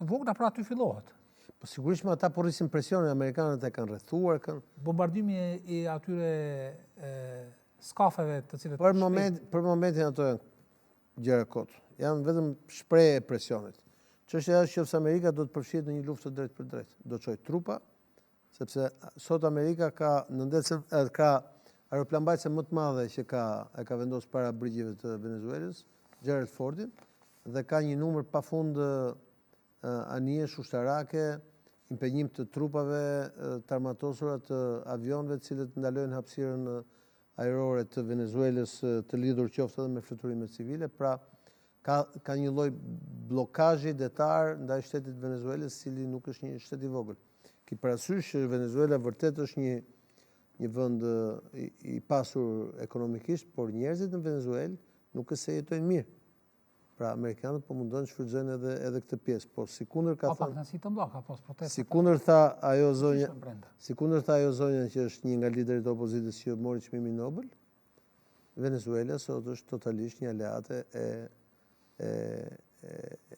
të vogla, pra aty fillohet. Po sigurisht ata po rrisin presionin, amerikanët e kanë rrethuar, Bombardimi i atyre skafeve të cilët për momentin ato janë gjëra kot. Janë vetëm shprehje e presionit. Çështja është që Amerika do të përfshihet në një luftë të drejtë për drejtë. Do të çojë trupa, sepse sot Amerika ka aeroplanbajtëse më të madhe që e ka vendosur para brigjeve të Venezuelës, Gerald Fordin, dhe ka një numër pafund anijesh ushtarake, impenjim të trupave të armatosura, të avionëve të cilët ndalojnë hapësirën ajrore të Venezuelës të lidhur qoftë edhe me fluturimet civile. Pra ka një lloj bllokazhi detar ndaj shtetit Venezuelës, i cili nuk është një shtet i vogël. Ki parasysh që Venezuela vërtet është një vend i pasur ekonomikisht, por njerëzit në Venezuelë nuk se jetojnë mirë. Pra amerikanët po mundojnë të shfrytëzojnë edhe këtë pjesë, por sikundër ka thënë. Sikundër tha ajo zonja që është një nga liderët e opozitës që mori çmimin Nobel, Venezuela sot është totalisht një aleate e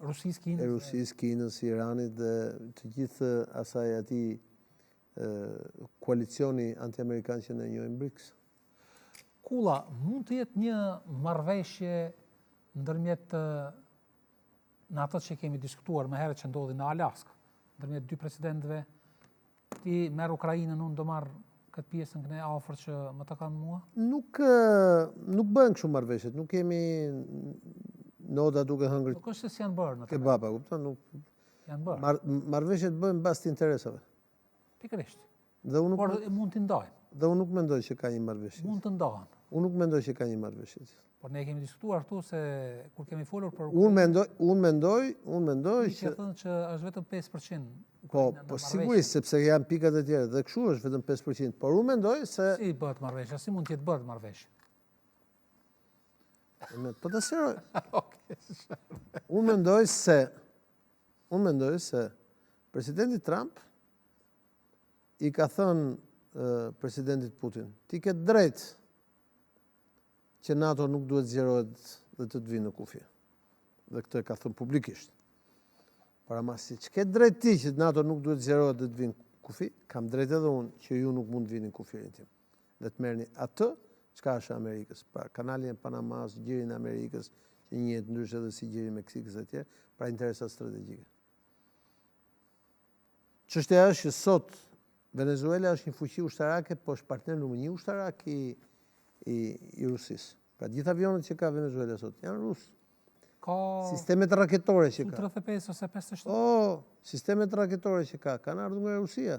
Rusisë, Kinës, Iranit dhe të gjithë asaj atij koalicioni anti-amerikan që ne njohim BRICS. Kulla, mund të jetë një marrëveshje ndërmjet në ato që kemi diskutuar më herët që ndodhi në Alaska, ndërmjet dy presidentëve, ti merr Ukrainën, unë do marr këtë pjesën këne afër që më të kanë mua? Nuk bëhen kështu marrëveshjet, nuk kemi noda duke hëngër. Nuk është se janë bërë në kebaba, kupton, nuk janë bërë. Marrëveshjet bëhen mbas të interesave. Pikërisht. Por mund të ndajnë. Dhe unë nuk mendoj që ka një marrëveshje. Mund të ndahen. Unë nuk mendoj që ka një marrëveshje. Por ne kemi diskutuar këtu se kur kemi folur për Unë mendoj që thënë që është vetëm 5%. Po sigurisht sepse janë pikat e tjera dhe kështu është vetëm 5%, por unë mendoj se si bëhet marrëveshja, si mund të jetë bërë marrëveshje. Po të sëroj. Unë mendoj se presidenti Trump i ka thënë presidentit Putin, ti ke drejt që NATO nuk duhet zgjerohet dhe të vinë në kufi. Dhe këtë e ka thënë publikisht. Paramasi që ke drejt ti që NATO nuk duhet zgjerohet dhe të vinë në kufi, kam drejt edhe unë që ju nuk mund të vini në kufirin tim. Dhe të merrni atë çka është Amerikës. Pra kanalin e Panamas, gjirin e Amerikës, që njihet ndryshe edhe si gjiri i Meksikës e tjerë, pra interesa strategjike. Çështja është që sot Venezuela është një fuqi ushtarake, po është partner numër 1 ushtarak i Rusisë. Pra gjithë avionët që ka Venezuela sot janë rusë. Ka sistemet raketore që ka. Su-35 ose 57. Sistemet raketore që ka kanë ardhur nga Rusia.